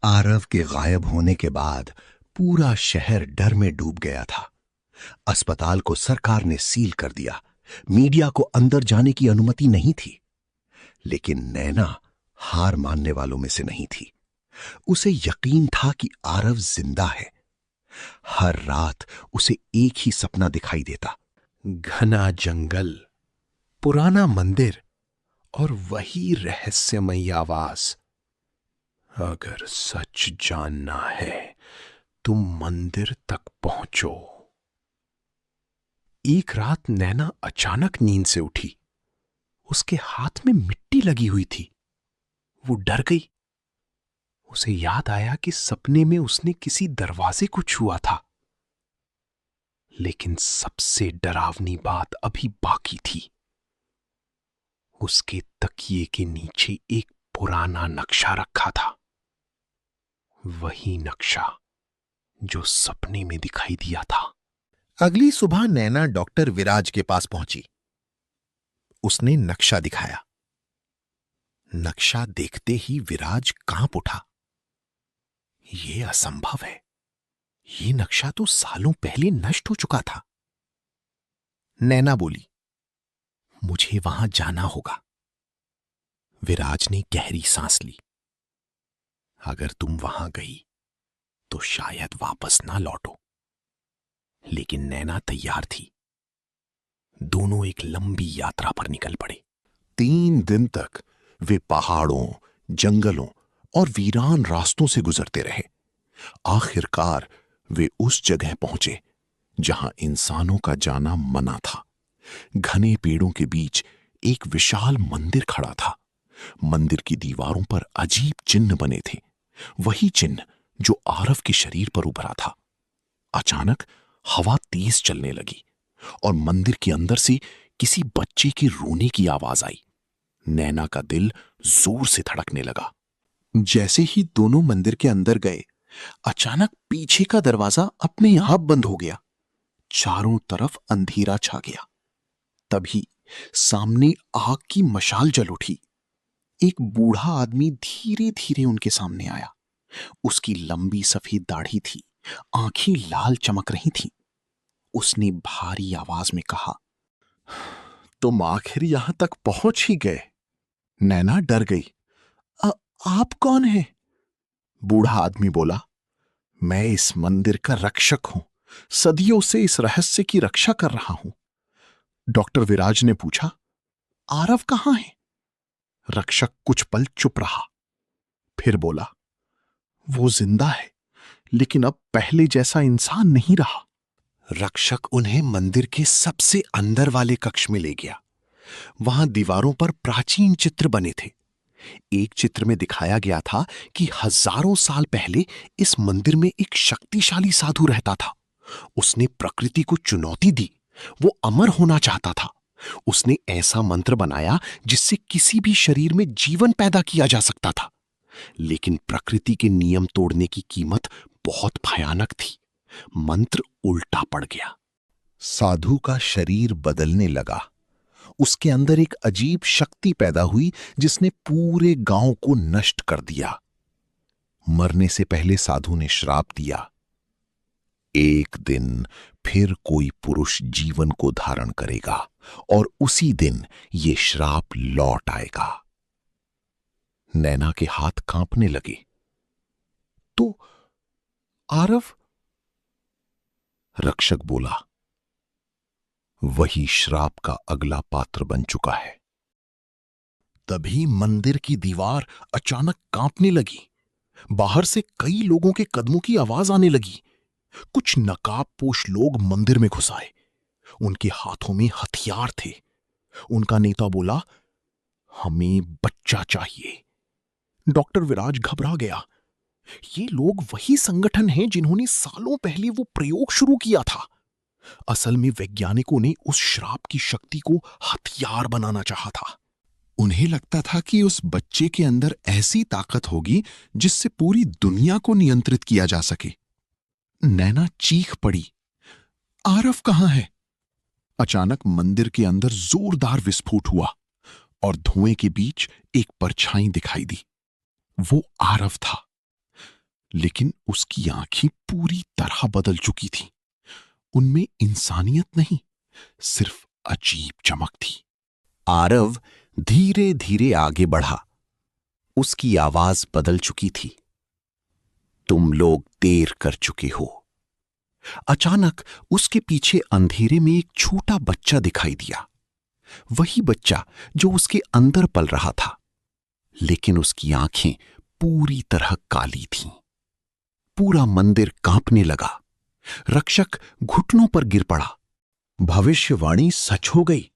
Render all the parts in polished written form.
आरव के गायब होने के बाद पूरा शहर डर में डूब गया था। अस्पताल को सरकार ने सील कर दिया। मीडिया को अंदर जाने की अनुमति नहीं थी। लेकिन नैना हार मानने वालों में से नहीं थी। उसे यकीन था कि आरव जिंदा है। हर रात उसे एक ही सपना दिखाई देता, घना जंगल, पुराना मंदिर और वही रहस्यमयी आवाज, अगर सच जानना है तुम मंदिर तक पहुंचो। एक रात नैना अचानक नींद से उठी। उसके हाथ में मिट्टी लगी हुई थी। वो डर गई। उसे याद आया कि सपने में उसने किसी दरवाजे को छुआ था। लेकिन सबसे डरावनी बात अभी बाकी थी। उसके तकिए के नीचे एक पुराना नक्शा रखा था। वही नक्शा जो सपने में दिखाई दिया था। अगली सुबह नैना डॉक्टर विराज के पास पहुंची। उसने नक्शा दिखाया। नक्शा देखते ही विराज कांप उठा। यह असंभव है। यह नक्शा तो सालों पहले नष्ट हो चुका था। नैना बोली, मुझे वहां जाना होगा। विराज ने गहरी सांस ली। अगर तुम वहां गई तो शायद वापस ना लौटो। लेकिन नैना तैयार थी। दोनों एक लंबी यात्रा पर निकल पड़े। 3 दिन तक वे पहाड़ों, जंगलों और वीरान रास्तों से गुजरते रहे। आखिरकार वे उस जगह पहुंचे जहां इंसानों का जाना मना था। घने पेड़ों के बीच एक विशाल मंदिर खड़ा था। मंदिर की दीवारों पर अजीब चिन्ह बने थे, वही चिन्ह जो आरव के शरीर पर उभरा था। अचानक हवा तेज चलने लगी और मंदिर के अंदर से किसी बच्चे के रोने की आवाज आई। नैना का दिल जोर से धड़कने लगा। जैसे ही दोनों मंदिर के अंदर गए, अचानक पीछे का दरवाजा अपने आप बंद हो गया। चारों तरफ अंधेरा छा गया। तभी सामने आग की मशाल जल उठी। एक बूढ़ा आदमी धीरे धीरे उनके सामने आया। उसकी लंबी सफेद दाढ़ी थी, आंखें लाल चमक रही थीं। उसने भारी आवाज में कहा, तुम आखिर यहां तक पहुंच ही गए। नैना डर गई। आप कौन हैं? बूढ़ा आदमी बोला, मैं इस मंदिर का रक्षक हूं। सदियों से इस रहस्य की रक्षा कर रहा हूं। डॉक्टर विराज ने पूछा, आरव कहां है? रक्षक कुछ पल चुप रहा, फिर बोला, वो जिंदा है, लेकिन अब पहले जैसा इंसान नहीं रहा। रक्षक उन्हें मंदिर के सबसे अंदर वाले कक्ष में ले गया। वहां दीवारों पर प्राचीन चित्र बने थे। एक चित्र में दिखाया गया था कि हजारों साल पहले इस मंदिर में एक शक्तिशाली साधु रहता था। उसने प्रकृति को चुनौती दी। वो अमर होना चाहता था। उसने ऐसा मंत्र बनाया जिससे किसी भी शरीर में जीवन पैदा किया जा सकता था। लेकिन प्रकृति के नियम तोड़ने की कीमत बहुत भयानक थी। मंत्र उल्टा पड़ गया। साधु का शरीर बदलने लगा। उसके अंदर एक अजीब शक्ति पैदा हुई जिसने पूरे गांव को नष्ट कर दिया। मरने से पहले साधु ने श्राप दिया, एक दिन फिर कोई पुरुष जीवन को धारण करेगा और उसी दिन ये श्राप लौट आएगा। नैना के हाथ कांपने लगे। तो आरव? रक्षक बोला, वही श्राप का अगला पात्र बन चुका है। तभी मंदिर की दीवार अचानक कांपने लगी। बाहर से कई लोगों के कदमों की आवाज आने लगी। कुछ नकाबपोश लोग मंदिर में घुस आए। उनके हाथों में हथियार थे। उनका नेता बोला, हमें बच्चा चाहिए। डॉक्टर विराज घबरा गया। ये लोग वही संगठन हैं जिन्होंने सालों पहले वो प्रयोग शुरू किया था। असल में वैज्ञानिकों ने उस श्राप की शक्ति को हथियार बनाना चाहा था। उन्हें लगता था कि उस बच्चे के अंदर ऐसी ताकत होगी जिससे पूरी दुनिया को नियंत्रित किया जा सके। नैना चीख पड़ी, आरव कहां है? अचानक मंदिर के अंदर जोरदार विस्फोट हुआ और धुएं के बीच एक परछाई दिखाई दी। वो आरव था। लेकिन उसकी आंखें पूरी तरह बदल चुकी थी। उनमें इंसानियत नहीं, सिर्फ अजीब चमक थी। आरव धीरे धीरे आगे बढ़ा। उसकी आवाज बदल चुकी थी। तुम लोग देर कर चुके हो। अचानक उसके पीछे अंधेरे में एक छोटा बच्चा दिखाई दिया। वही बच्चा जो उसके अंदर पल रहा था, लेकिन उसकी आंखें पूरी तरह काली थीं। पूरा मंदिर कांपने लगा। रक्षक घुटनों पर गिर पड़ा। भविष्यवाणी सच हो गई।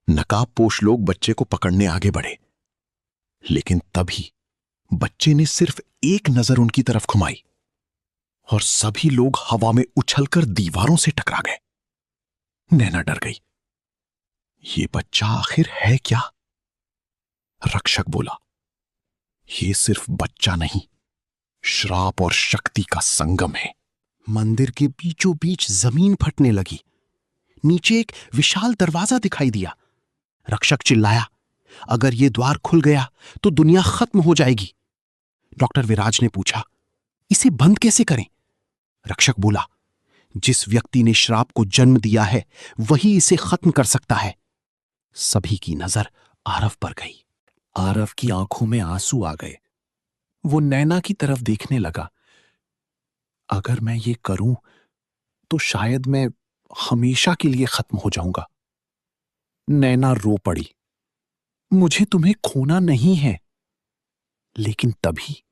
नकाबपोश लोग बच्चे को पकड़ने आगे बढ़े, लेकिन तभी बच्चे ने सिर्फ एक नजर उनकी तरफ घुमाई और सभी लोग हवा में उछलकर दीवारों से टकरा गए। नैना डर गई। ये बच्चा आखिर है क्या? रक्षक बोला, ये सिर्फ बच्चा नहीं, श्राप और शक्ति का संगम है। मंदिर के बीचों बीच जमीन फटने लगी। नीचे एक विशाल दरवाजा दिखाई दिया। रक्षक चिल्लाया, अगर ये द्वार खुल गया तो दुनिया खत्म हो जाएगी। डॉक्टर विराज ने पूछा, इसे बंद कैसे करें? रक्षक बोला, जिस व्यक्ति ने श्राप को जन्म दिया है वही इसे खत्म कर सकता है। सभी की नजर आरव पर गई। आरव की आंखों में आंसू आ गए। वो नैना की तरफ देखने लगा। अगर मैं ये करूं तो शायद मैं हमेशा के लिए खत्म हो जाऊंगा। नैना रो पड़ी, मुझे तुम्हें खोना नहीं है। लेकिन तभी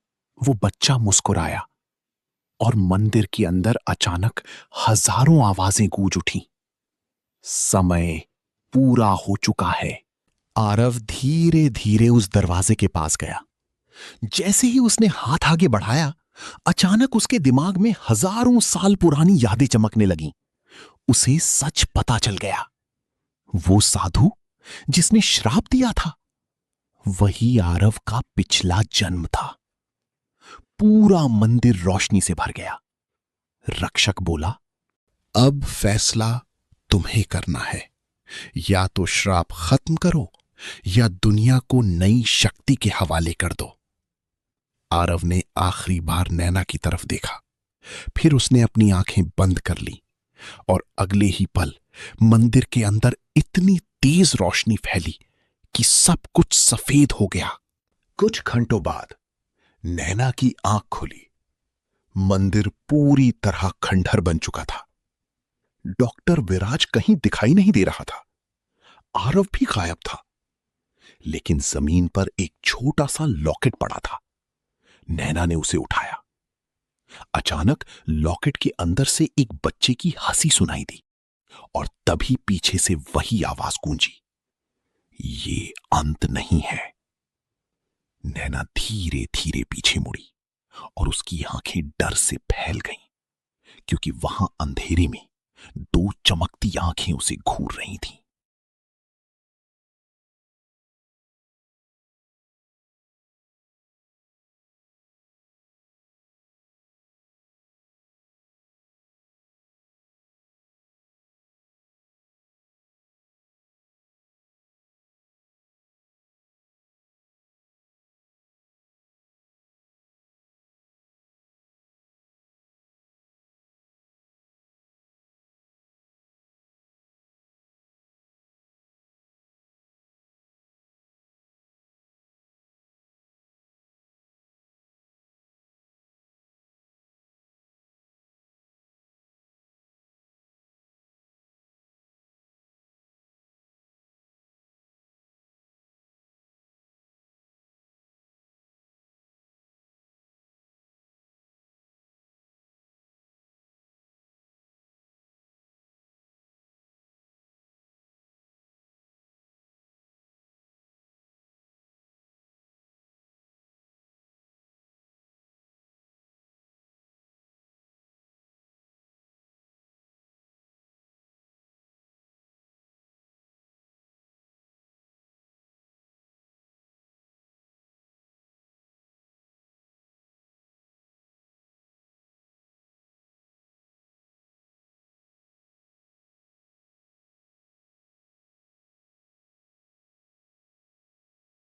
वो बच्चा मुस्कुराया और मंदिर के अंदर अचानक हजारों आवाजें गूंज उठीं। समय पूरा हो चुका है। आरव धीरे धीरे उस दरवाजे के पास गया। जैसे ही उसने हाथ आगे बढ़ाया, अचानक उसके दिमाग में हजारों साल पुरानी यादें चमकने लगीं। उसे सच पता चल गया। वो साधु जिसने श्राप दिया था, वही आरव का पिछला जन्म था। पूरा मंदिर रोशनी से भर गया। रक्षक बोला, अब फैसला तुम्हें करना है। या तो श्राप खत्म करो या दुनिया को नई शक्ति के हवाले कर दो। आरव ने आखिरी बार नैना की तरफ देखा, फिर उसने अपनी आंखें बंद कर ली और अगले ही पल मंदिर के अंदर इतनी तेज रोशनी फैली कि सब कुछ सफेद हो गया। कुछ घंटों बाद नैना की आंख खुली। मंदिर पूरी तरह खंडहर बन चुका था। डॉक्टर विराज कहीं दिखाई नहीं दे रहा था। आरव भी गायब था, लेकिन जमीन पर एक छोटा सा लॉकेट पड़ा था। नैना ने उसे उठाया। अचानक लॉकेट के अंदर से एक बच्चे की हंसी सुनाई दी और तभी पीछे से वही आवाज गूंजी, ये अंत नहीं है। नैना धीरे धीरे पीछे मुड़ी और उसकी आंखें डर से फैल गईं, क्योंकि वहां अंधेरे में दो चमकती आंखें उसे घूर रही थीं।